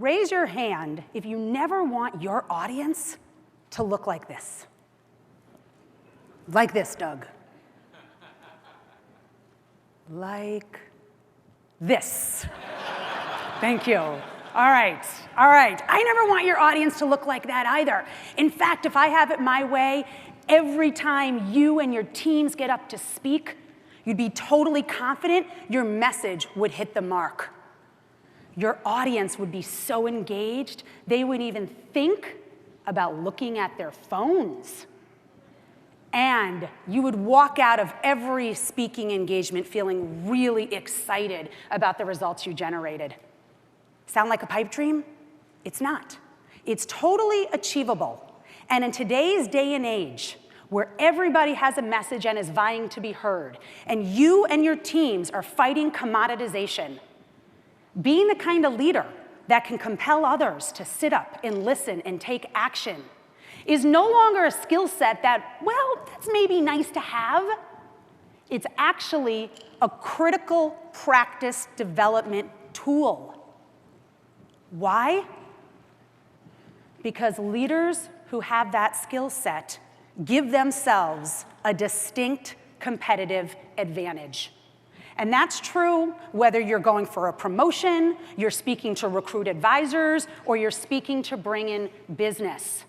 Raise your hand if you never want your audience to look like this. Like this, Doug. Like this. Thank you. All right. I never want your audience to look like that either. In fact, if I have it my way, every time you and your teams get up to speak, you'd be totally confident your message would hit the mark. Your audience would be so engaged, they would even think about looking at their phones. And you would walk out of every speaking engagement feeling really excited about the results you generated. Sound like a pipe dream? It's not. It's totally achievable. And in today's day and age, where everybody has a message and is vying to be heard, and you and your teams are fighting commoditization, being the kind of leader that can compel others to sit up and listen and take action is no longer a skill set that, well, that's maybe nice to have. It's actually a critical practice development tool. Why? Because leaders who have that skill set give themselves a distinct competitive advantage. And that's true whether you're going for a promotion, you're speaking to recruit advisors, or you're speaking to bring in business.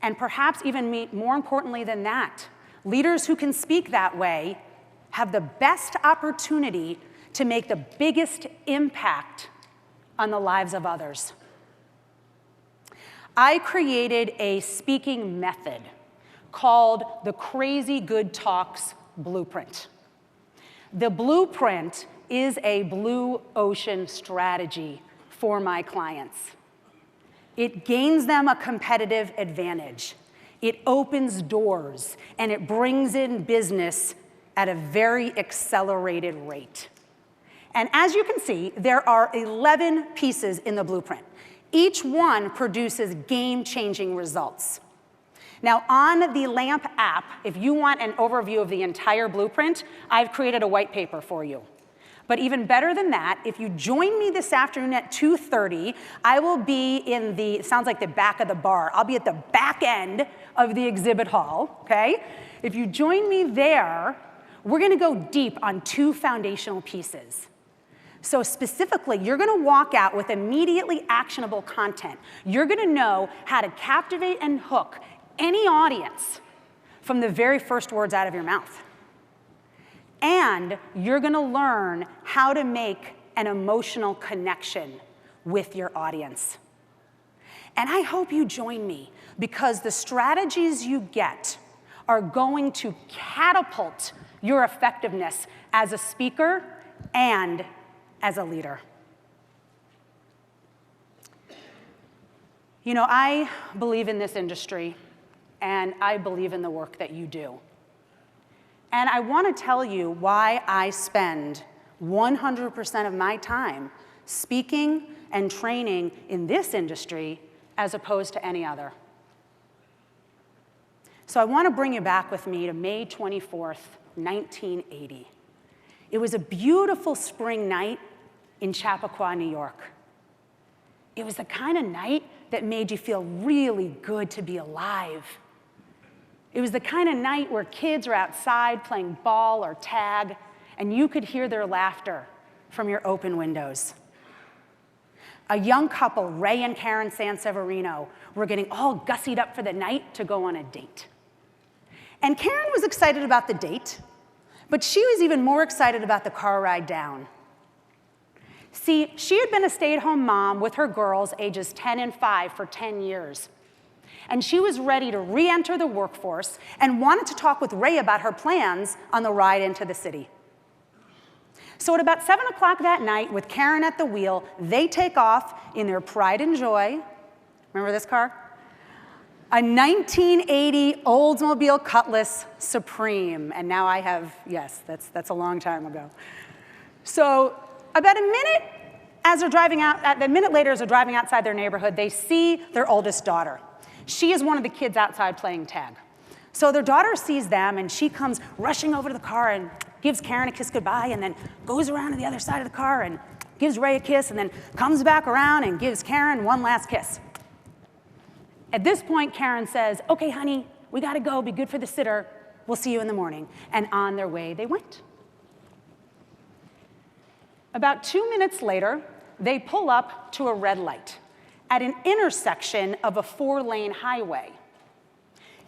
And perhaps even more importantly than that, leaders who can speak that way have the best opportunity to make the biggest impact on the lives of others. I created a speaking method called the Crazy Good Talks Blueprint. The blueprint is a blue ocean strategy for my clients. It gains them a competitive advantage. It opens doors, and it brings in business at a very accelerated rate. And as you can see, there are 11 pieces in the blueprint. Each one produces game-changing results. Now, on the LAMP app, if you want an overview of the entire blueprint, I've created a white paper for you. But even better than that, if you join me this afternoon at 2:30, I will be in the, it sounds like the back of the bar. I'll be at the back end of the exhibit hall, okay? If you join me there, we're gonna go deep on 2 foundational pieces. So specifically, you're gonna walk out with immediately actionable content. You're gonna know how to captivate and hook any audience from the very first words out of your mouth. And you're gonna learn how to make an emotional connection with your audience. And I hope you join me, because the strategies you get are going to catapult your effectiveness as a speaker and as a leader. You know, I believe in this industry, and I believe in the work that you do. And I want to tell you why I spend 100% of my time speaking and training in this industry as opposed to any other. So I want to bring you back with me to May 24th, 1980. It was a beautiful spring night in Chappaqua, New York. It was the kind of night that made you feel really good to be alive. It was the kind of night where kids are outside playing ball or tag, and you could hear their laughter from your open windows. A young couple, Ray and Karen Sanseverino, were getting all gussied up for the night to go on a date. And Karen was excited about the date, but she was even more excited about the car ride down. See, she had been a stay-at-home mom with her girls ages 10 and 5 for 10 years. And she was ready to re-enter the workforce and wanted to talk with Ray about her plans on the ride into the city. So at about 7 o'clock that night, with Karen at the wheel, they take off in their pride and joy. Remember this car? A 1980 Oldsmobile Cutlass Supreme. And now I have, yes, that's a long time ago. So about a minute later, as they're driving outside their neighborhood, they see their oldest daughter. She is one of the kids outside playing tag. So their daughter sees them, and she comes rushing over to the car and gives Karen a kiss goodbye, and then goes around to the other side of the car and gives Ray a kiss, and then comes back around and gives Karen one last kiss. At this point, Karen says, okay, honey, we gotta go, be good for the sitter. We'll see you in the morning. And on their way they went. About 2 minutes later, they pull up to a red light at an intersection of a 4-lane highway.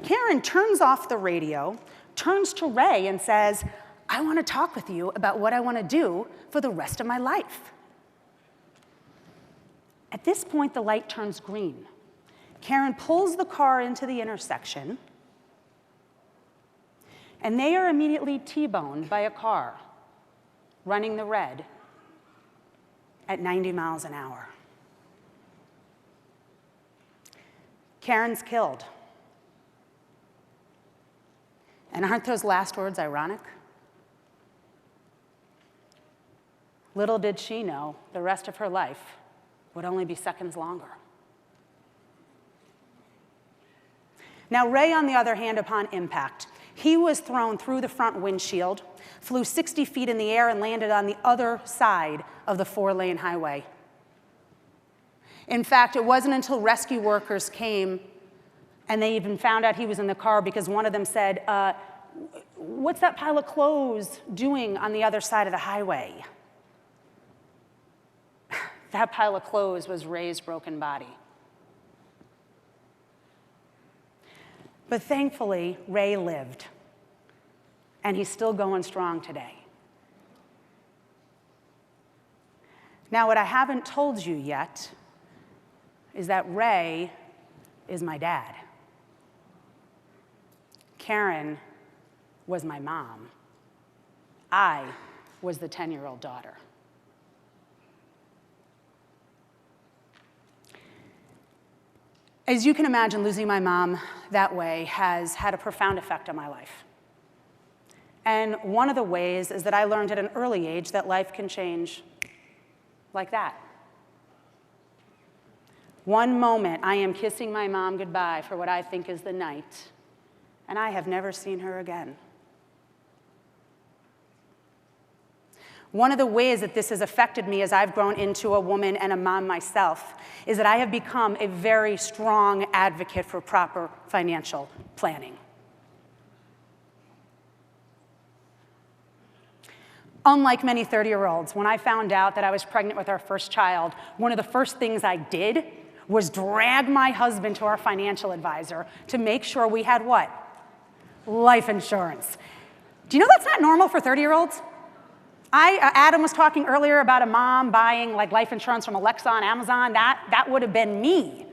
Karen turns off the radio, turns to Ray and says, I want to talk with you about what I want to do for the rest of my life. At this point, the light turns green. Karen pulls the car into the intersection, and they are immediately T-boned by a car running the red at 90 miles an hour. Karen's killed. And aren't those last words ironic? Little did she know the rest of her life would only be seconds longer. Now, Ray, on the other hand, upon impact, he was thrown through the front windshield, flew 60 feet in the air, and landed on the other side of the 4-lane highway. In fact, it wasn't until rescue workers came and they even found out he was in the car because one of them said, what's that pile of clothes doing on the other side of the highway? That pile of clothes was Ray's broken body. But thankfully, Ray lived, and he's still going strong today. Now, what I haven't told you yet is that Ray is my dad. Karen was my mom. I was the 10-year-old daughter. As you can imagine, losing my mom that way has had a profound effect on my life. And one of the ways is that I learned at an early age that life can change like that. One moment, I am kissing my mom goodbye for what I think is the night, and I have never seen her again. One of the ways that this has affected me as I've grown into a woman and a mom myself is that I have become a very strong advocate for proper financial planning. Unlike many 30-year-olds, when I found out that I was pregnant with our first child, one of the first things I did was drag my husband to our financial advisor to make sure we had what? Life insurance. Do you know that's not normal for 30-year-olds? Adam was talking earlier about a mom buying like life insurance from Alexa on Amazon. That would have been me,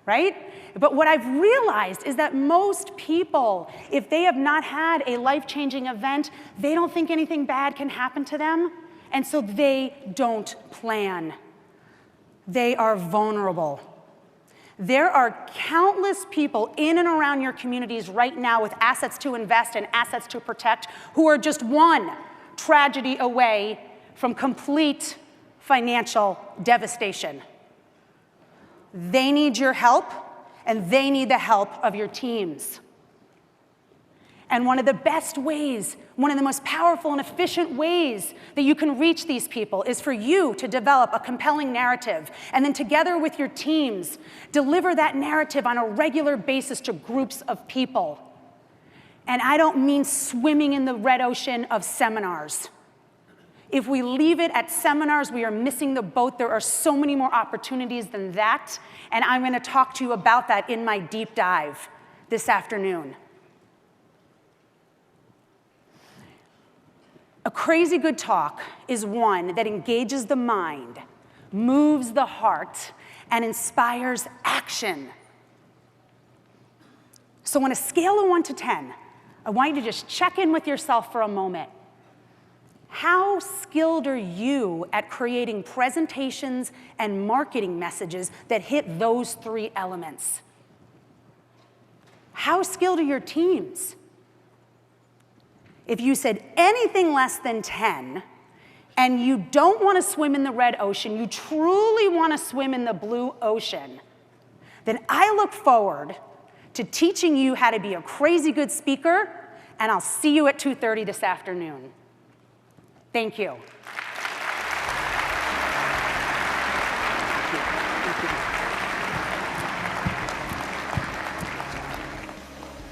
right? But what I've realized is that most people, if they have not had a life-changing event, they don't think anything bad can happen to them, and so they don't plan. They are vulnerable. There are countless people in and around your communities right now with assets to invest and assets to protect who are just one tragedy away from complete financial devastation. They need your help, and they need the help of your teams. And one of the best ways, one of the most powerful and efficient ways that you can reach these people is for you to develop a compelling narrative, and then together with your teams, deliver that narrative on a regular basis to groups of people. And I don't mean swimming in the red ocean of seminars. If we leave it at seminars, we are missing the boat. There are so many more opportunities than that, and I'm going to talk to you about that in my deep dive this afternoon. A crazy good talk is one that engages the mind, moves the heart, and inspires action. So on a scale of 1 to 10, I want you to just check in with yourself for a moment. How skilled are you at creating presentations and marketing messages that hit those 3 elements? How skilled are your teams? If you said anything less than 10, and you don't want to swim in the red ocean, you truly want to swim in the blue ocean, then I look forward to teaching you how to be a crazy good speaker, and I'll see you at 2:30 this afternoon. Thank you.